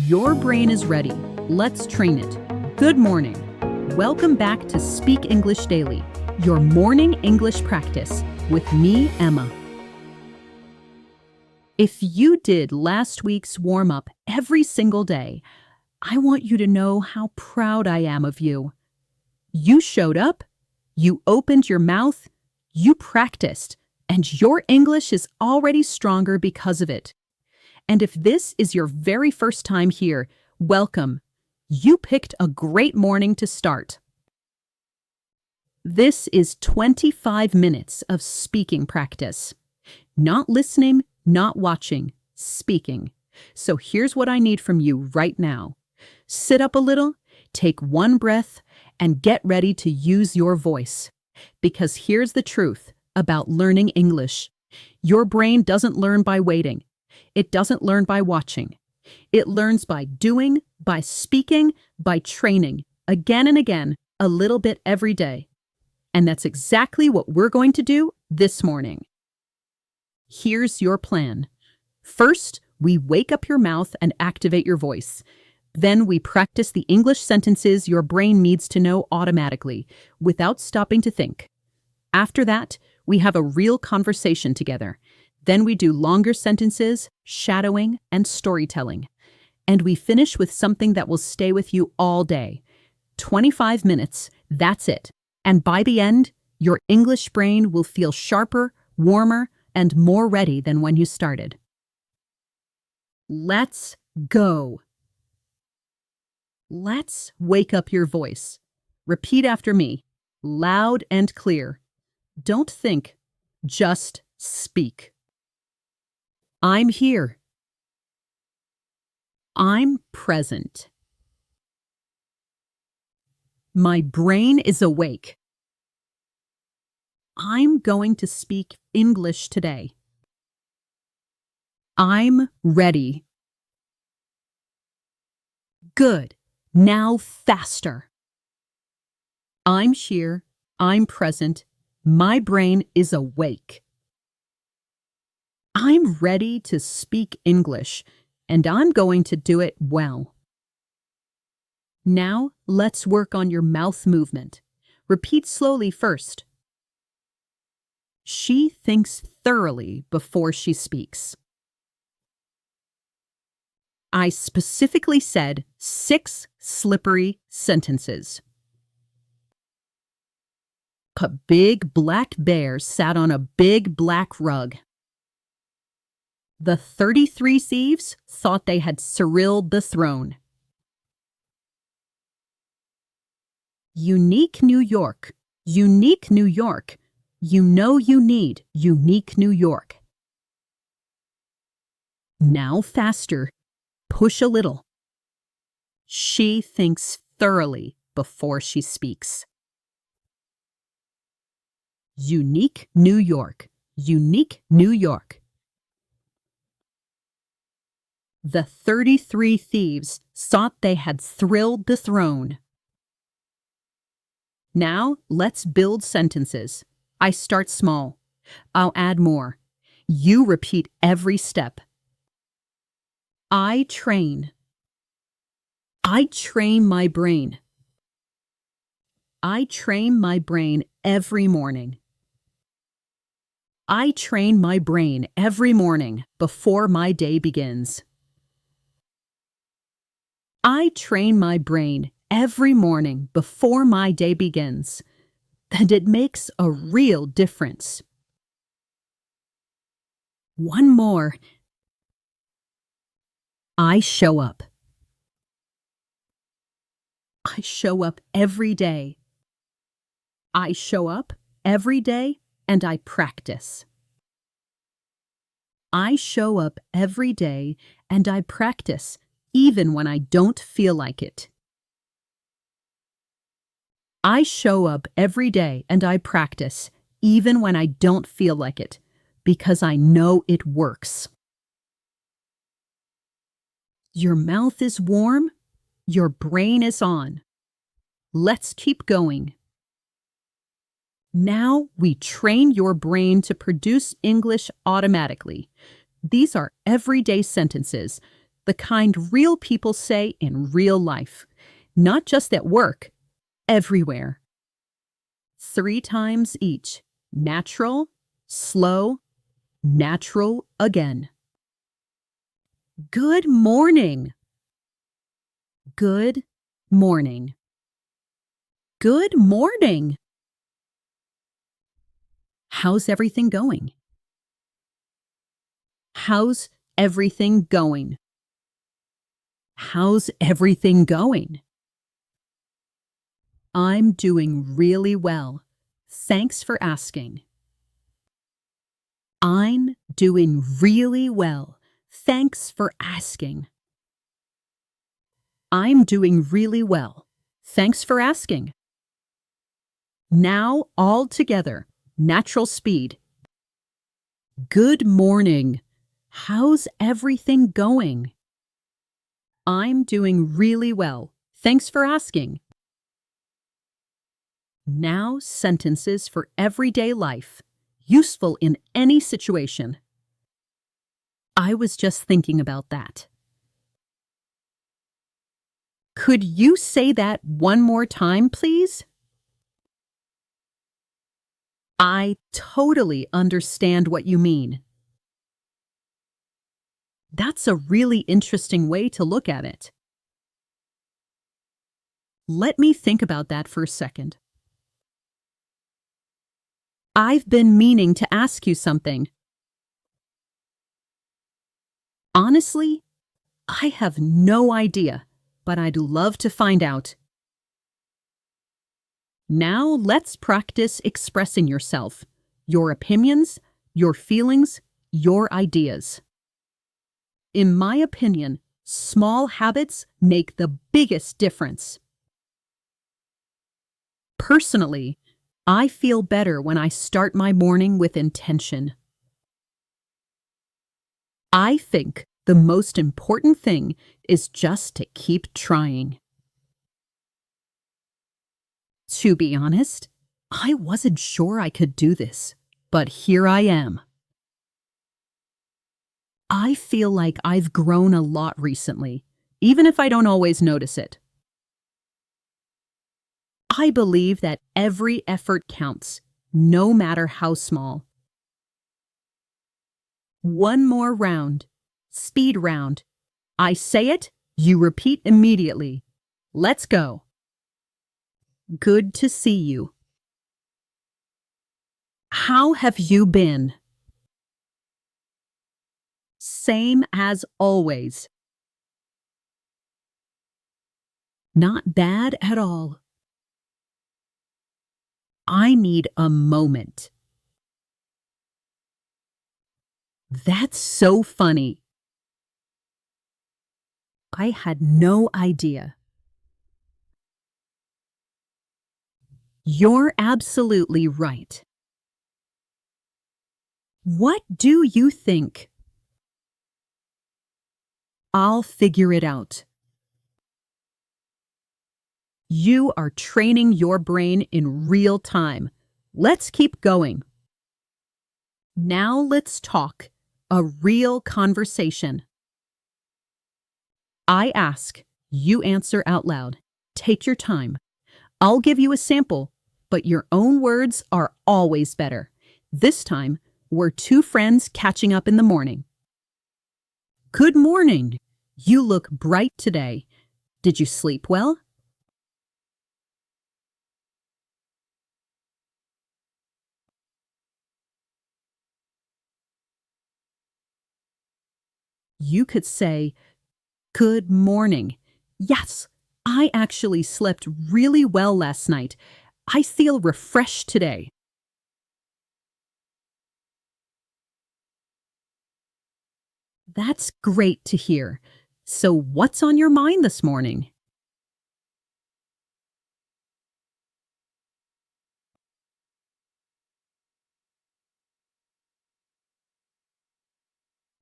Your brain is ready. Let's train it. Good morning. Welcome back to Speak English Daily, your morning English practice with me, Emma. If you did last week's warm-up every single day, I want you to know how proud I am of you. You showed up, you opened your mouth, you practiced, and your English is already stronger because of it. And if this is your very first time here, welcome. You picked a great morning to start. This is 25 minutes of speaking practice. Not listening, not watching, speaking. So here's what I need from you right now. Sit up a little, take one breath, and get ready to use your voice. Because here's the truth about learning English. Your brain doesn't learn by waiting. It doesn't learn by watching. It learns by doing, by speaking, by training, again and again, a little bit every day. And that's exactly what we're going to do this morning. Here's your plan. First, we wake up your mouth and activate your voice. Then we practice the English sentences your brain needs to know automatically, without stopping to think. After that, we have a real conversation together. Then we do longer sentences, shadowing, and storytelling. And we finish with something that will stay with you all day. 25 minutes, that's it. And by the end, your English brain will feel sharper, warmer, and more ready than when you started. Let's go. Let's wake up your voice. Repeat after me, loud and clear. Don't think, just speak. I'm here. I'm present. My brain is awake. I'm going to speak English today. I'm ready. Good. Now faster. I'm here. I'm present. My brain is awake. I'm ready to speak English, and I'm going to do it well. Now, let's work on your mouth movement. Repeat slowly first. She thinks thoroughly before she speaks. I specifically said 6 slippery sentences. A big black bear sat on a big black rug. The 33 thieves thought they had surrealed the throne. Unique New York, unique New York. You know you need unique New York. Now faster. Push a little. She thinks thoroughly before she speaks. Unique New York, unique New York. The 33 thieves thought they had thrilled the throne. Now, let's build sentences. I start small. I'll add more. You repeat every step. I train. I train my brain. I train my brain every morning. I train my brain every morning before my day begins. I train my brain every morning before my day begins, and it makes a real difference. One more. I show up. I show up every day. I show up every day and I practice. I show up every day and I practice, even when I don't feel like it. I show up every day and I practice, even when I don't feel like it, because I know it works. Your mouth is warm, your brain is on. Let's keep going. Now we train your brain to produce English automatically. These are everyday sentences. the kind real people say in real life, not just at work, everywhere. 3 times each. Natural, slow, natural again. Good morning. Good morning. Good morning. How's everything going? How's everything going? How's everything going? I'm doing really well. Thanks for asking. I'm doing really well. Thanks for asking. I'm doing really well. Thanks for asking. Now all together. Natural speed. Good morning. How's everything going? I'm doing really well. Thanks for asking. Now sentences for everyday life. Useful in any situation. I was just thinking about that. Could you say that one more time, please? I totally understand what you mean. That's a really interesting way to look at it. Let me think about that for a second. I've been meaning to ask you something. Honestly, I have no idea, but I'd love to find out. Now let's practice expressing yourself, your opinions, your feelings, your ideas. In my opinion, small habits make the biggest difference. Personally, I feel better when I start my morning with intention. I think the most important thing is just to keep trying. To be honest, I wasn't sure I could do this, but here I am. I feel like I've grown a lot recently, even if I don't always notice it. I believe that every effort counts, no matter how small. One more round. Speed round. I say it, you repeat immediately. Let's go. Good to see you. How have you been? Same as always. Not bad at all. I need a moment. That's so funny. I had no idea. You're absolutely right. What do you think? I'll figure it out. You are training your brain in real time. Let's keep going. Now let's talk. A real conversation. I ask, you answer out loud. Take your time. I'll give you a sample, but your own words are always better. This time, we're 2 friends catching up in the morning. Good morning. You look bright today. Did you sleep well? You could say, good morning. Yes, I actually slept really well last night. I feel refreshed today. That's great to hear. So what's on your mind this morning?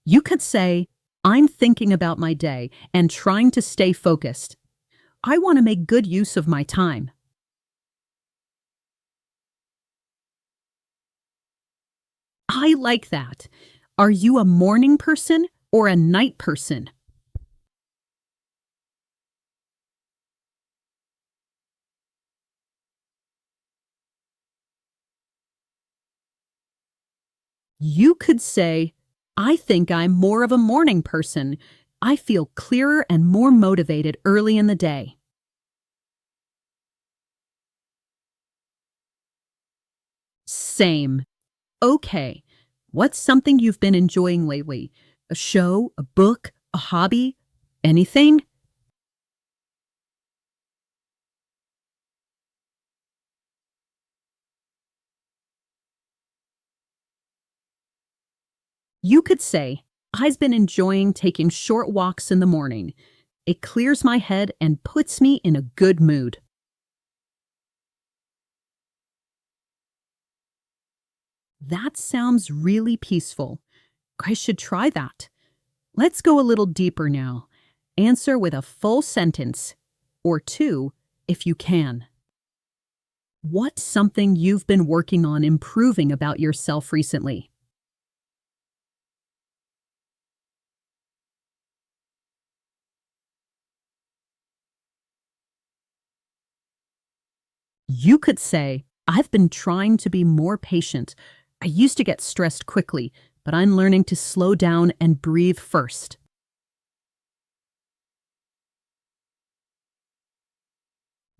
You could say, I'm thinking about my day and trying to stay focused. I want to make good use of my time. I like that. Are you a morning person or a night person? You could say, I think I'm more of a morning person. I feel clearer and more motivated early in the day. Same. Okay. What's something you've been enjoying lately? A show, a book, a hobby? Anything? You could say, I've been enjoying taking short walks in the morning. It clears my head and puts me in a good mood. That sounds really peaceful. I should try that. Let's go a little deeper now. Answer with a full sentence, or two, if you can. What's something you've been working on improving about yourself recently? You could say, I've been trying to be more patient. I used to get stressed quickly, but I'm learning to slow down and breathe first.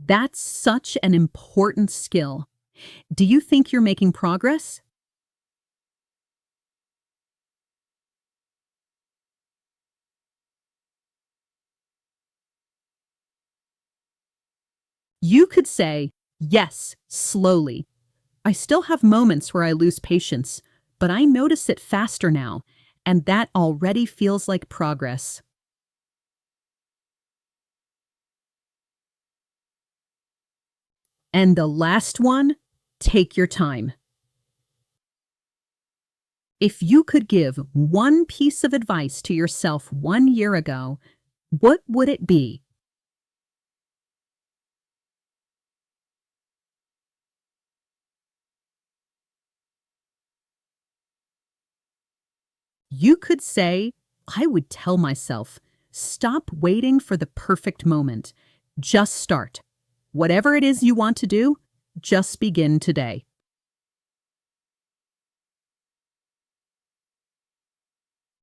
That's such an important skill. Do you think you're making progress? You could say, yes, slowly. I still have moments where I lose patience, but I notice it faster now, and that already feels like progress. And the last one, take your time. If you could give one piece of advice to yourself 1 year ago, what would it be? You could say, I would tell myself, stop waiting for the perfect moment. Just start. Whatever it is you want to do, just begin today.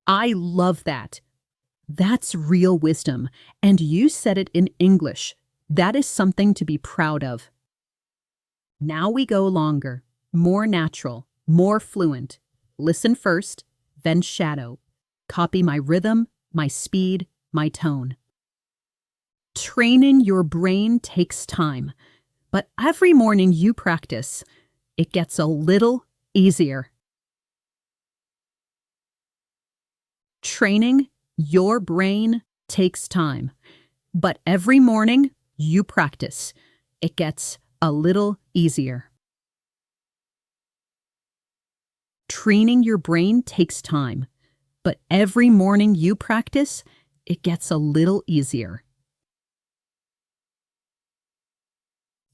I love that. That's real wisdom, and you said it in English. That is something to be proud of. Now we go longer, more natural, more fluent. Listen first, then shadow. Copy my rhythm, my speed, my tone. Training your brain takes time, but every morning you practice, it gets a little easier. Training your brain takes time, but every morning you practice, it gets a little easier. Training your brain takes time, but every morning you practice, it gets a little easier.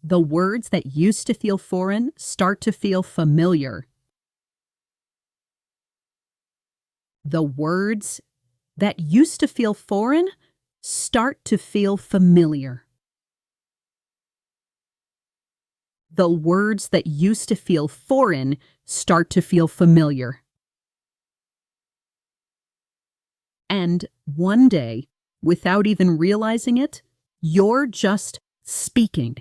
The words that used to feel foreign start to feel familiar. The words that used to feel foreign start to feel familiar. The words that used to feel foreign start to feel familiar. And one day, without even realizing it, you're just speaking.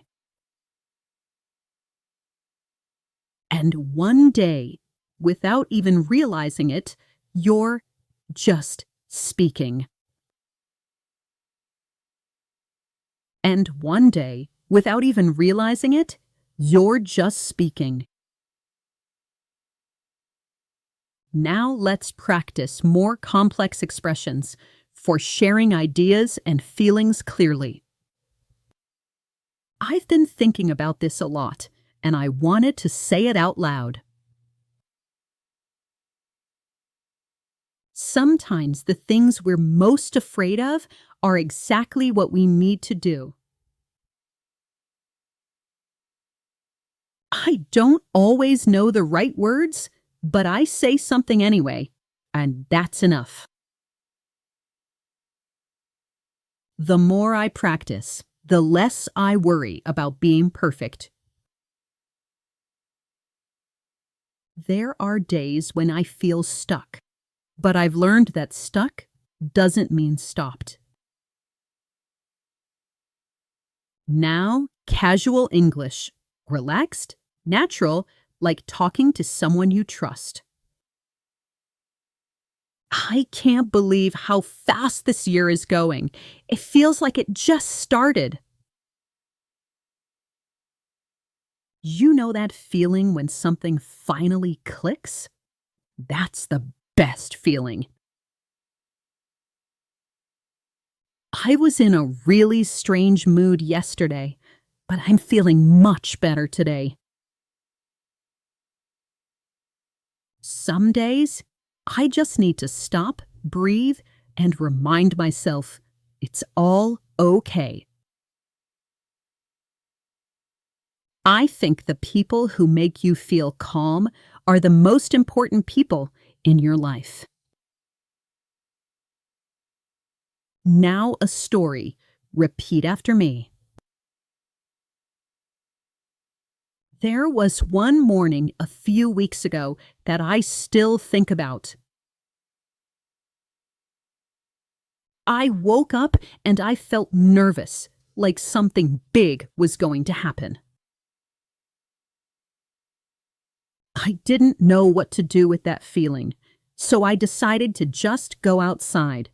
And one day, without even realizing it, you're just speaking. And one day, without even realizing it, you're just speaking. Now let's practice more complex expressions for sharing ideas and feelings clearly. I've been thinking about this a lot, and I wanted to say it out loud. Sometimes the things we're most afraid of are exactly what we need to do. I don't always know the right words, but I say something anyway, and that's enough. The more I practice, the less I worry about being perfect. There are days when I feel stuck, but I've learned that stuck doesn't mean stopped. Now, casual English. Relaxed, natural, like talking to someone you trust. I can't believe how fast this year is going. It feels like it just started. You know that feeling when something finally clicks? That's the best feeling. I was in a really strange mood yesterday, but I'm feeling much better today. Some days, I just need to stop, breathe, and remind myself it's all okay. I think the people who make you feel calm are the most important people in your life. Now a story. Repeat after me. There was one morning a few weeks ago that I still think about. I woke up and I felt nervous, like something big was going to happen. I didn't know what to do with that feeling, so I decided to just go outside.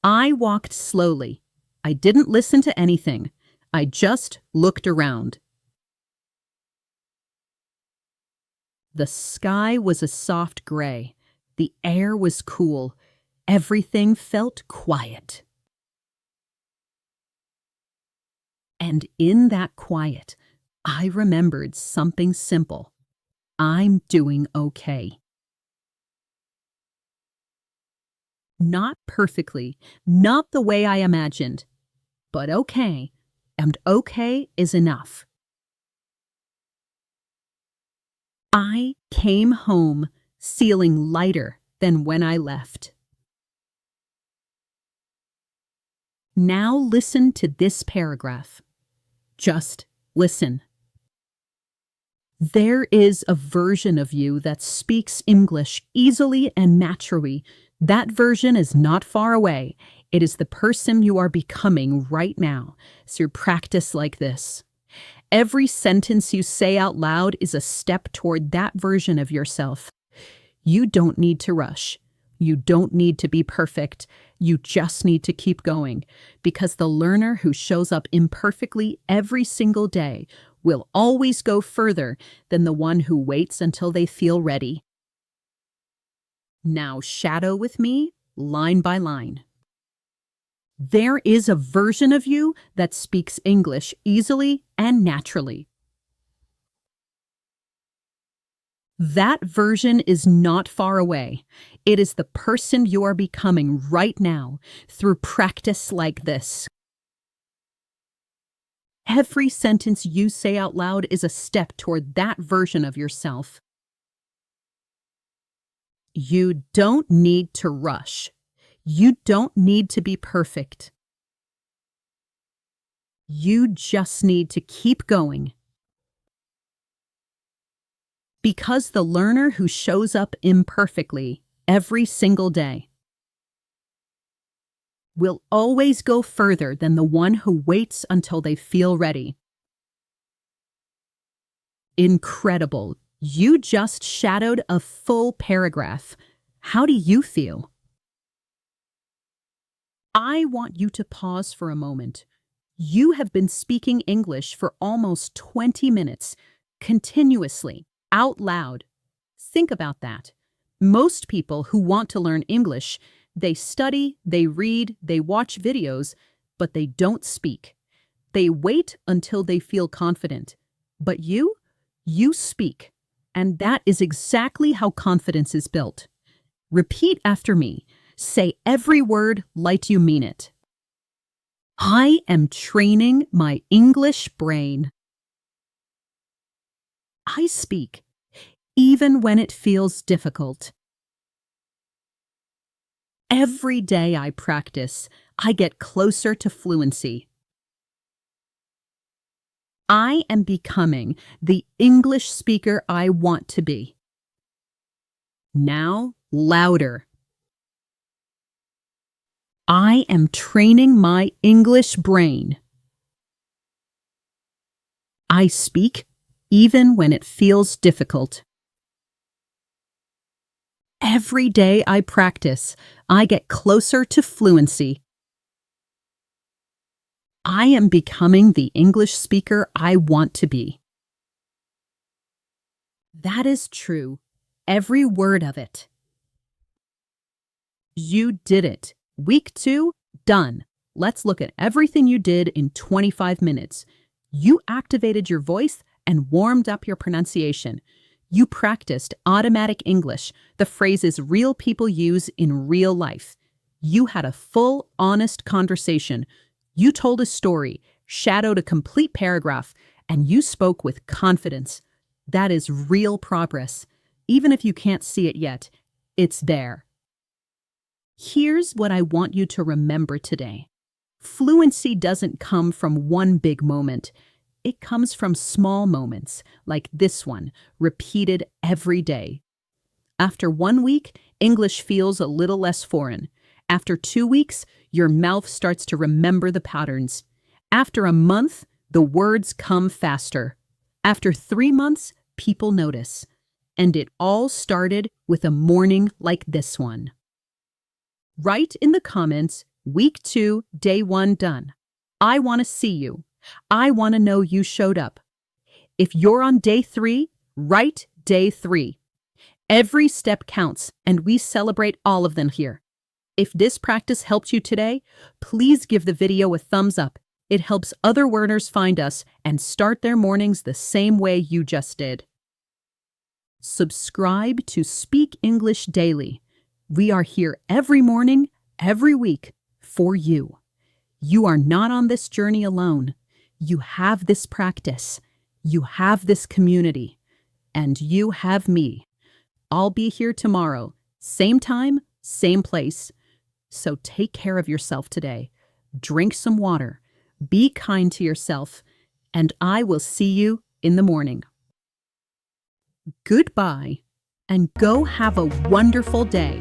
I walked slowly. I didn't listen to anything. I just looked around. The sky was a soft gray. The air was cool. Everything felt quiet. And in that quiet, I remembered something simple. I'm doing okay. Not perfectly, not the way I imagined, but okay. And okay is enough. I came home feeling lighter than when I left. Now listen to this paragraph. Just listen. There is a version of you that speaks English easily and naturally. That version is not far away. It is the person you are becoming right now through practice like this. Every sentence you say out loud is a step toward that version of yourself. You don't need to rush. You don't need to be perfect. You just need to keep going, because the learner who shows up imperfectly every single day will always go further than the one who waits until they feel ready. Now shadow with me, line by line. There is a version of you that speaks English easily and naturally. That version is not far away. It is the person you are becoming right now through practice like this. Every sentence you say out loud is a step toward that version of yourself. You don't need to rush. You don't need to be perfect. You just need to keep going. Because the learner who shows up imperfectly every single day will always go further than the one who waits until they feel ready. Incredible. You just shadowed a full paragraph. How do you feel? I want you to pause for a moment. You have been speaking English for almost 20 minutes, continuously, out loud. Think about that. Most people who want to learn English, they study, they read, they watch videos, but they don't speak. They wait until they feel confident. But you speak. And that is exactly how confidence is built. Repeat after me. Say every word like you mean it. I am training my English brain. I speak, even when it feels difficult. Every day I practice, I get closer to fluency. I am becoming the English speaker I want to be. Now, louder. I am training my English brain. I speak even when it feels difficult. Every day I practice, I get closer to fluency. I am becoming the English speaker I want to be. That is true, every word of it. You did it. Week 2, done. Let's look at everything you did in 25 minutes. You activated your voice and warmed up your pronunciation. You practiced automatic English, the phrases real people use in real life. You had a full, honest conversation. You told a story, shadowed a complete paragraph, and you spoke with confidence. That is real progress. Even if you can't see it yet, it's there. Here's what I want you to remember today. Fluency doesn't come from one big moment. It comes from small moments, like this one, repeated every day. After 1 week, English feels a little less foreign. After 2 weeks, your mouth starts to remember the patterns. After a month, the words come faster. After 3 months, people notice. And it all started with a morning like this one. Write in the comments, week 2, day 1 done. I want to see you. I want to know you showed up. If you're on day 3, write day 3. Every step counts, and we celebrate all of them here. If this practice helped you today, please give the video a thumbs up. It helps other learners find us and start their mornings the same way you just did. Subscribe to Speak English Daily. We are here every morning, every week, for you. You are not on this journey alone. You have this practice. You have this community. And you have me. I'll be here tomorrow, same time, same place. So take care of yourself today. Drink some water. Be kind to yourself. And I will see you in the morning. Goodbye, and go have a wonderful day.